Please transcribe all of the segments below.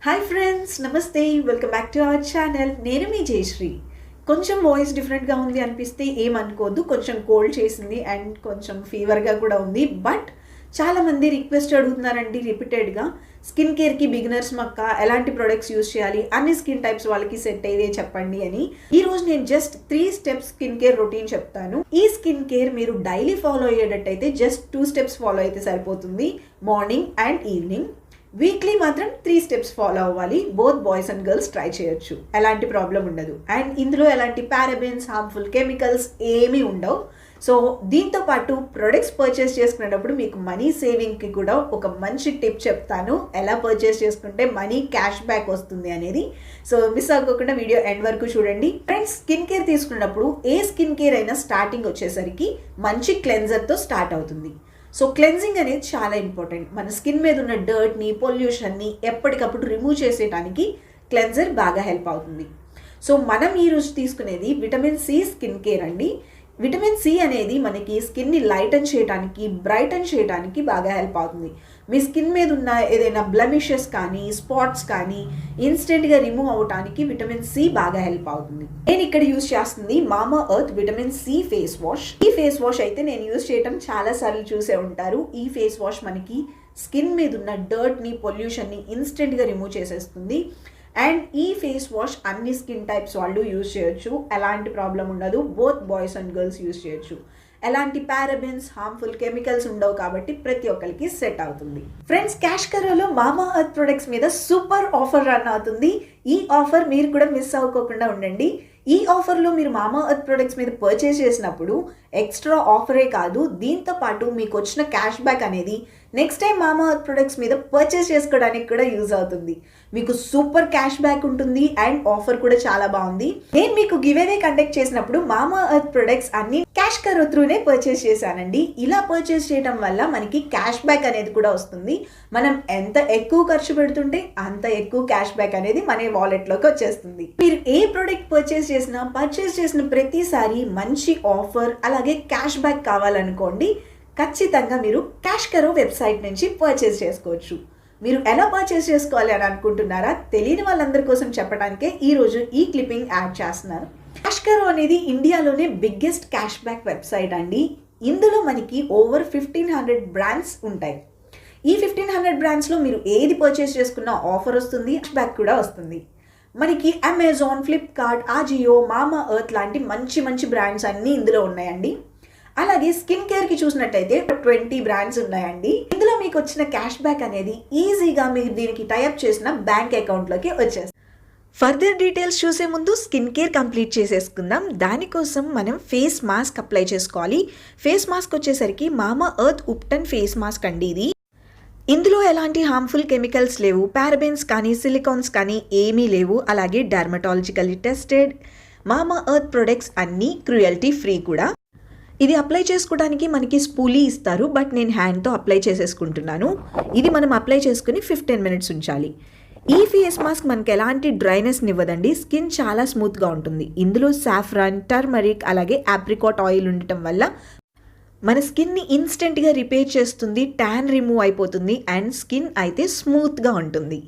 Hi friends, నమస్తే. Welcome back to our channel. నేను మీ జయశ్రీ. కొంచెం వాయిస్ డిఫరెంట్గా ఉంది అనిపిస్తే ఏమనుకోవద్దు. కొంచెం కోల్డ్ చేసింది అండ్ కొంచెం ఫీవర్గా కూడా ఉంది. బట్ చాలామంది రిక్వెస్ట్ అడుగుతున్నారండి రిపీటెడ్గా, స్కిన్ కేర్కి బిగినర్స్ మక్క ఎలాంటి ప్రొడక్ట్స్ యూస్ చేయాలి, అన్ని స్కిన్ టైప్స్ వాళ్ళకి సెట్ అయ్యే చెప్పండి అని. ఈరోజు నేను just 3 steps skin care routine చెప్తాను. ఈ స్కిన్ కేర్ మీరు డైలీ ఫాలో అయ్యేటట్టయితే జస్ట్ 2 స్టెప్స్ ఫాలో అయితే సరిపోతుంది, మార్నింగ్ అండ్ ఈవినింగ్. వీక్లీ మాత్రం 3 స్టెప్స్ ఫాలో అవ్వాలి. Both boys and girls try చేయొచ్చు, ఎలాంటి ప్రాబ్లం ఉండదు. అండ్ ఇందులో ఎలాంటి పారాబెన్స్, హార్మ్ఫుల్ కెమికల్స్ ఏమీ ఉండవు. సో దీంతో పాటు ప్రొడక్ట్స్ పర్చేస్ చేసుకునేటప్పుడు మీకు మనీ సేవింగ్కి కూడా ఒక మంచి టిప్ చెప్తాను, ఎలా పర్చేస్ చేసుకుంటే మనీ క్యాష్ బ్యాక్ వస్తుంది అనేది. సో మిస్ అవ్వకుండా వీడియో ఎండ్ వరకు చూడండి. ఫ్రెండ్స్, స్కిన్ కేర్ తీసుకున్నప్పుడు ఏ స్కిన్ కేర్ అయినా స్టార్టింగ్ వచ్చేసరికి మంచి క్లెన్జర్తో స్టార్ట్ అవుతుంది. సో క్లెన్జింగ్ అనేది చాలా ఇంపార్టెంట్. మన స్కిన్ మీద ఉన్న డర్ట్ని, పొల్యూషన్ని ఎప్పటికప్పుడు రిమూవ్ చేసేయడానికి క్లెన్జర్ బాగా హెల్ప్ అవుతుంది. సో మనం ఈరోజు తీసుకునేది విటమిన్ సి స్కిన్ కేర్ అండి. విటమిన్ సి అనేది మనకి స్కిన్ని లైటన్ చేయడానికి, బ్రైటన్ చేయడానికి బాగా హెల్ప్ అవుతుంది. మీ స్కిన్ మీద ఉన్న ఏదైనా బ్లమిషెస్ కానీ, స్పాట్స్ కానీ ఇన్స్టెంట్గా రిమూవ్ అవడానికి విటమిన్ సి బాగా హెల్ప్ అవుతుంది. నేను ఇక్కడ యూజ్ చేస్తుంది Mamaearth vitamin C face wash. ఈ ఫేస్ వాష్ అయితే నేను యూజ్ చేయటం చాలా సార్లు చూసే ఉంటారు. ఈ ఫేస్ వాష్ మనకి స్కిన్ మీద ఉన్న డర్ట్ని, పొల్యూషన్ని ఇన్స్టెంట్గా రిమూవ్ చేసేస్తుంది. అండ్ ఈ ఫేస్ వాష్ అన్ని స్కిన్ టైప్స్ వాళ్ళు యూజ్ చేయొచ్చు, ఎలాంటి ప్రాబ్లం ఉండదు. Both boys and girls use చేయొచ్చు. ఎలాంటి పారాబెన్స్, హార్మ్ఫుల్ కెమికల్స్ ఉండవు కాబట్టి ప్రతి ఒక్కరికి సెట్ అవుతుంది. ఫ్రెండ్స్, క్యాష్ కరోలో మామాఎర్త్ ప్రొడక్ట్స్ మీద సూపర్ ఆఫర్ రన్ అవుతుంది. ఈ ఆఫర్ మీరు కూడా మిస్ అవ్వకుండా ఉండండి. ఈ ఆఫర్లో మీరు మామాఎర్త్ ప్రొడక్ట్స్ మీద పర్చేస్ చేసినప్పుడు ఎక్స్ట్రా ఆఫరే కాదు, దీంతో పాటు మీకు వచ్చిన క్యాష్ బ్యాక్ అనేది నెక్స్ట్ టైం మామాఎర్త్ ప్రొడక్ట్స్ మీద పర్చేస్ చేసుకోవడానికి కూడా యూజ్ అవుతుంది. మీకు సూపర్ క్యాష్ బ్యాక్ ఉంటుంది అండ్ ఆఫర్ కూడా చాలా బాగుంది. నేను మీకు గివేవే కండక్ట్ చేసినప్పుడు మామాఎర్త్ ప్రొడక్ట్స్ అన్ని క్యాష్ కరో త్రూనే పర్చేస్ చేశానండి. ఇలా పర్చేస్ చేయడం వల్ల మనకి క్యాష్ బ్యాక్ అనేది కూడా వస్తుంది. మనం ఎంత ఎక్కువ ఖర్చు పెడుతుంటే అంత ఎక్కువ క్యాష్ బ్యాక్ అనేది మన వాలెట్లోకి వచ్చేస్తుంది. మీరు ఏ ప్రొడక్ట్ పర్చేస్ చేసిన ప్రతిసారి మంచి ఆఫర్ అలాగే క్యాష్ బ్యాక్ కావాలనుకోండి, ఖచ్చితంగా మీరు క్యాష్ కరో వెబ్సైట్ నుంచి పర్చేస్ చేసుకోవచ్చు. మీరు ఎలా పర్చేస్ చేసుకోవాలి అని అనుకుంటున్నారా? తెలియని వాళ్ళందరి కోసం చెప్పడానికే ఈరోజు ఈ క్లిప్పింగ్ యాడ్ చేస్తున్నాను. క్యాష్ కరో అనేది ఇండియాలోనే బిగ్గెస్ట్ క్యాష్ బ్యాక్ వెబ్సైట్ అండి. ఇందులో మనకి ఓవర్ 1500 బ్రాండ్స్ ఉంటాయి. ఈ 1500 బ్రాండ్స్లో మీరు ఏది పర్చేస్ చేసుకున్నా ఆఫర్ వస్తుంది, క్యాష్ బ్యాక్ కూడా వస్తుంది. మనకి అమెజాన్, ఫ్లిప్కార్ట్, ఆజియో, మామాఎర్త్ లాంటి మంచి మంచి బ్రాండ్స్ అన్నీ ఇందులో ఉన్నాయండి. అలాగే స్కిన్ కేర్కి చూసినట్టయితే 20 బ్రాండ్స్ ఉన్నాయండి. ఇందులో మీకు వచ్చిన క్యాష్ బ్యాక్ అనేది ఈజీగా మీరు దీనికి టైఅప్ చేసిన బ్యాంక్ అకౌంట్లోకి వచ్చేస్తుంది. ఫర్దర్ డీటెయిల్స్ చూసే ముందు స్కిన్ కేర్ కంప్లీట్ చేసేసుకుందాం. దానికోసం మనం ఫేస్ మాస్క్ అప్లై చేసుకోవాలి. ఫేస్ మాస్క్ వచ్చేసరికి మామాఎర్త్ ఉప్టన్ ఫేస్ మాస్క్ అండి. ఇది ఇందులో ఎలాంటి హార్మ్ఫుల్ కెమికల్స్ లేవు, పారాబెన్స్ కానీ, సిలికాన్స్ కానీ ఏమీ లేవు. అలాగే డర్మటాలజికల్లీ టెస్టెడ్ మామాఎర్త్ ప్రొడక్ట్స్ అన్నీ క్రుయల్టీ ఫ్రీ కూడా. ఇది అప్లై చేసుకోవడానికి మనకి స్పూలీ ఇస్తారు, బట్ నేను హ్యాండ్తో అప్లై చేసేసుకుంటున్నాను. ఇది మనం అప్లై చేసుకుని 15 మినిట్స్ ఉంచాలి. ఈ ఫేస్ మాస్క్ మనకి ఎలాంటి డ్రైనెస్ ఇవ్వదండి. స్కిన్ చాలా స్మూత్గా ఉంటుంది. ఇందులో సాఫ్రాన్, టర్మరిక్ అలాగే ఆప్రికాట్ ఆయిల్ ఉండటం వల్ల మన స్కిన్ని ఇన్స్టెంట్గా రిపేర్ చేస్తుంది, ట్యాన్ రిమూవ్ అయిపోతుంది అండ్ స్కిన్ అయితే స్మూత్గా ఉంటుంది.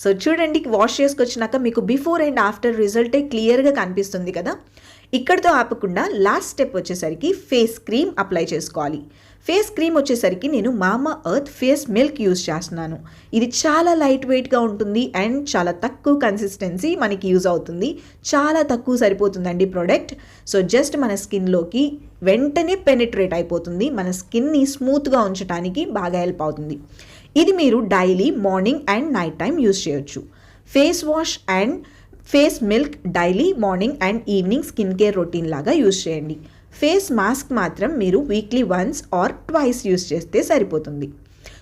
సో చూడండి, వాష్ చేసుకొచ్చినాక మీకు బిఫోర్ అండ్ ఆఫ్టర్ రిజల్టే క్లియర్గా కనిపిస్తుంది కదా. ఇక్కడితో ఆపకుండా లాస్ట్ స్టెప్ వచ్చేసరికి ఫేస్ క్రీమ్ అప్లై చేసుకోవాలి. ఫేస్ క్రీమ్ వచ్చేసరికి నేను మామాఎర్త్ ఫేస్ మిల్క్ యూజ్ చేస్తున్నాను. ఇది చాలా లైట్ వెయిట్గా ఉంటుంది అండ్ చాలా తక్కువ కన్సిస్టెన్సీ మనకి యూజ్ అవుతుంది. చాలా తక్కువ సరిపోతుందండి ప్రోడక్ట్. సో జస్ట్ మన స్కిన్లోకి వెంటనే పెనిట్రేట్ అయిపోతుంది. మన స్కిన్ని స్మూత్గా ఉంచడానికి బాగా హెల్ప్ అవుతుంది. ఇది మీరు daily morning and night time use చేయొచ్చు. Face wash and face milk daily morning and evening skin care routine లాగా యూజ్ చేయండి. ఫేస్ మాస్క్ మాత్రం మీరు weekly once or twice use చేస్తే సరిపోతుంది.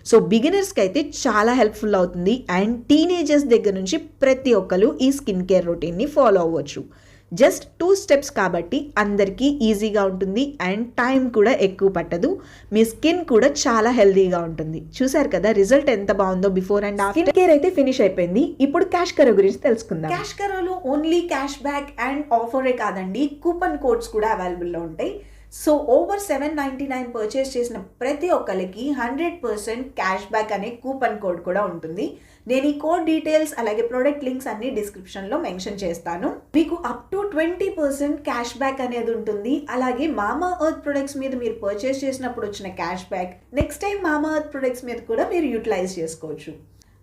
సో బిగినర్స్కి అయితే చాలా హెల్ప్ఫుల్ అవుతుంది అండ్ టీనేజర్స్ దగ్గర నుంచి ప్రతి ఒక్కరు ఈ స్కిన్ కేర్ రొటీన్ని ఫాలో అవ్వచ్చు. జస్ట్ 2 స్టెప్స్ కాబట్టి అందరికీ ఈజీగా ఉంటుంది అండ్ టైం కూడా ఎక్కువ పట్టదు. మీ స్కిన్ కూడా చాలా హెల్దీగా ఉంటుంది. చూసారు కదా రిజల్ట్ ఎంత బాగుందో before and after. Skin care అయితే ఫినిష్ అయిపోయింది. ఇప్పుడు క్యాష్ కరో గురించి తెలుసుకుందాం. క్యాష్ కరోలో ఓన్లీ క్యాష్ బ్యాక్ అండ్ ఆఫరే కాదండి, కూపన్ కోడ్స్ కూడా అవైలబుల్లో ఉంటాయి. సో ఓవర్ 799 పర్చేస్ చేసిన ప్రతి ఒక్కరికి 100% క్యాష్ బ్యాక్ అనే కూపన్ కోడ్ కూడా ఉంటుంది. నేను ఈ కోడ్ డీటెయిల్స్ అలాగే ప్రోడక్ట్ లింక్స్ అన్ని డిస్క్రిప్షన్లో మెన్షన్ చేస్తాను. మీకు అప్ టు 20% క్యాష్ బ్యాక్ అనేది ఉంటుంది. అలాగే మామా ఎర్త్ ప్రొడక్ట్స్ మీద మీరు పర్చేస్ చేసినప్పుడు వచ్చిన క్యాష్ బ్యాక్ నెక్స్ట్ టైం మామా ఎర్త్ ప్రొడక్ట్స్ మీద కూడా మీరు యూటిలైజ్ చేసుకోవచ్చు.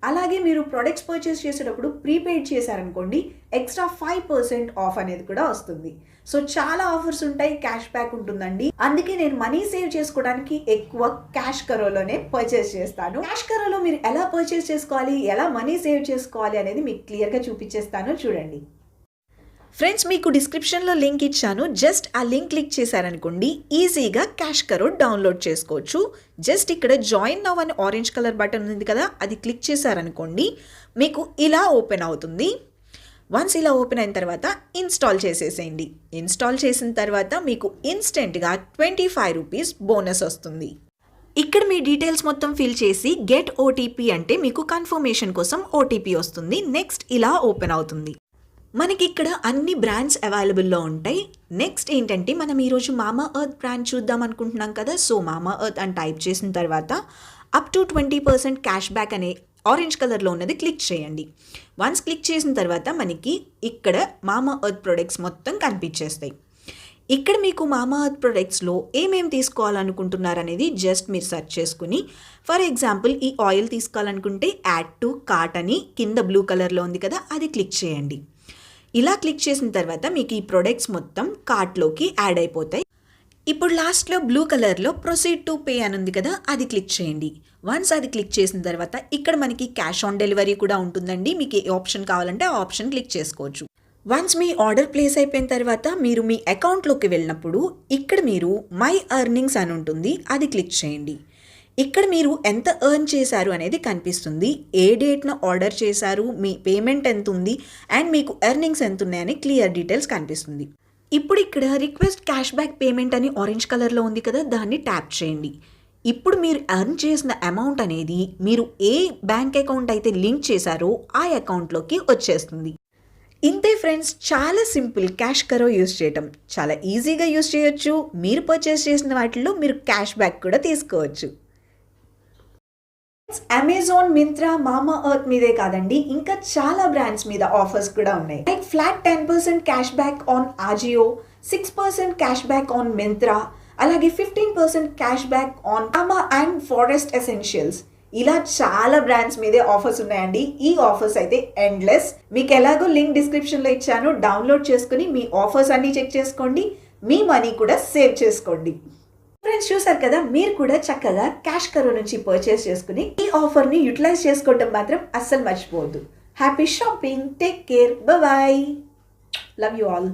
అలాగే మీరు ప్రొడక్ట్స్ పర్చేస్ చేసేటప్పుడు ప్రీపెయిడ్ చేశారనుకోండి, ఎక్స్ట్రా 5% ఆఫ్ అనేది కూడా వస్తుంది. సో చాలా ఆఫర్స్ ఉంటాయి, క్యాష్ బ్యాక్ ఉంటుందండి. అందుకే నేను మనీ సేవ్ చేసుకోవడానికి ఎక్కువ క్యాష్ కరోలోనే పర్చేస్ చేస్తాను. క్యాష్ కరోలో మీరు ఎలా పర్చేస్ చేసుకోవాలి, ఎలా మనీ సేవ్ చేసుకోవాలి అనేది మీకు క్లియర్గా చూపించేస్తాను, చూడండి. ఫ్రెండ్స్, మీకు డిస్క్రిప్షన్లో లింక్ ఇచ్చాను. జస్ట్ ఆ లింక్ క్లిక్ చేశారనుకోండి, ఈజీగా క్యాష్ కరో డౌన్లోడ్ చేసుకోవచ్చు. జస్ట్ ఇక్కడ జాయిన్ నౌ అని ఆరెంజ్ కలర్ బటన్ ఉంది కదా, అది క్లిక్ చేశారనుకోండి, మీకు ఇలా ఓపెన్ అవుతుంది. వన్స్ ఇలా ఓపెన్ అయిన తర్వాత ఇన్స్టాల్ చేసేసేయండి. ఇన్స్టాల్ చేసిన తర్వాత మీకు ఇన్స్టెంట్గా 25 రూపీస్ బోనస్ వస్తుంది. ఇక్కడ మీ డీటెయిల్స్ మొత్తం ఫిల్ చేసి గెట్ ఓటీపీ అంటే మీకు కన్ఫర్మేషన్ కోసం ఓటీపీ వస్తుంది. నెక్స్ట్ ఇలా ఓపెన్ అవుతుంది. మనకి ఇక్కడ అన్ని బ్రాండ్స్ అవైలబుల్లో ఉంటాయి. నెక్స్ట్ ఏంటంటే మనం ఈరోజు మామా ఎర్త్ బ్రాండ్ చూద్దాం అనుకుంటున్నాం కదా. సో మామా ఎర్త్ అని టైప్ చేసిన తర్వాత అప్ టు 20% క్యాష్ బ్యాక్ అనే ఆరెంజ్ కలర్లో ఉన్నది క్లిక్ చేయండి. వన్స్ క్లిక్ చేసిన తర్వాత మనకి ఇక్కడ మామా ఎర్త్ ప్రొడక్ట్స్ మొత్తం కనిపించేస్తాయి. ఇక్కడ మీకు మామా ఎర్త్ ప్రొడక్ట్స్లో ఏమేమి తీసుకోవాలనుకుంటున్నారు అనేది జస్ట్ మీరు సెర్చ్ చేసుకుని, ఫర్ ఎగ్జాంపుల్ ఈ ఆయిల్ తీసుకోవాలనుకుంటే యాడ్ టు కార్ట్ అని కింద బ్లూ కలర్లో ఉంది కదా, అది క్లిక్ చేయండి. ఇలా క్లిక్ చేసిన తర్వాత మీకు ఈ ప్రొడక్ట్స్ మొత్తం కార్ట్లోకి యాడ్ అయిపోతాయి. ఇప్పుడు లాస్ట్లో బ్లూ కలర్లో ప్రొసీడ్ టు పే అని ఉంది కదా, అది క్లిక్ చేయండి. వన్స్ అది క్లిక్ చేసిన తర్వాత ఇక్కడ మనకి క్యాష్ ఆన్ డెలివరీ కూడా ఉంటుందండి. మీకు ఏ ఆప్షన్ కావాలంటే ఆ ఆప్షన్ క్లిక్ చేసుకోవచ్చు. వన్స్ మీ ఆర్డర్ ప్లేస్ అయిపోయిన తర్వాత మీరు మీ అకౌంట్లోకి వెళ్ళినప్పుడు ఇక్కడ మీరు మై ఎర్నింగ్స్ అని ఉంటుంది, అది క్లిక్ చేయండి. ఇక్కడ మీరు ఎంత ఎర్న్ చేశారు అనేది కనిపిస్తుంది. ఏ డేట్న ఆర్డర్ చేశారు, మీ పేమెంట్ ఎంత ఉంది అండ్ మీకు ఎర్నింగ్స్ ఎంత ఉన్నాయని క్లియర్ డీటెయిల్స్ కనిపిస్తుంది. ఇప్పుడు ఇక్కడ రిక్వెస్ట్ క్యాష్ బ్యాక్ పేమెంట్ అని ఆరెంజ్ కలర్లో ఉంది కదా, దాన్ని ట్యాప్ చేయండి. ఇప్పుడు మీరు ఎర్న్ చేసిన అమౌంట్ అనేది మీరు ఏ బ్యాంక్ అకౌంట్ అయితే లింక్ చేశారో ఆ అకౌంట్లోకి వచ్చేస్తుంది. ఇంతే ఫ్రెండ్స్, చాలా సింపుల్ క్యాష్ కరో యూస్ చేయటం. చాలా ఈజీగా యూస్ చేయొచ్చు. మీరు పర్చేస్ చేసిన వాటిల్లో మీరు క్యాష్ బ్యాక్ కూడా తీసుకోవచ్చు. అమెజాన్, మింత్రా, మామా ఎర్త్ మీదే కాదండి, ఇంకా చాలా బ్రాండ్స్ మీద ఆఫర్స్ కూడా ఉన్నాయి. Like flat 10% cash back on Ajio, 6% cash back on Myntra, అలాగే 15% క్యాష్ బ్యాక్ ఆన్ మామా అండ్ ఫారెస్ట్ ఎసెన్షియల్స్. ఇలా చాలా బ్రాండ్స్ మీదే ఆఫర్స్ ఉన్నాయండి. ఈ ఆఫర్స్ అయితే ఎండ్లెస్. మీకు ఎలాగో లింక్ డిస్క్రిప్షన్లో ఇచ్చాను, డౌన్లోడ్ చేసుకుని మీ ఆఫర్స్ అన్ని చెక్ చేసుకోండి, మీ మనీ కూడా సేవ్ చేసుకోండి. ఫ్రెండ్స్, చూసారు కదా, మీరు కూడా చక్కగా క్యాష్ కరో నుంచి పర్చేస్ చేసుకుని ఈ ఆఫర్ని యూటిలైజ్ చేసుకోవడం మాత్రం అస్సలు మర్చిపోవద్దు. Happy shopping, take care, bye, love you all.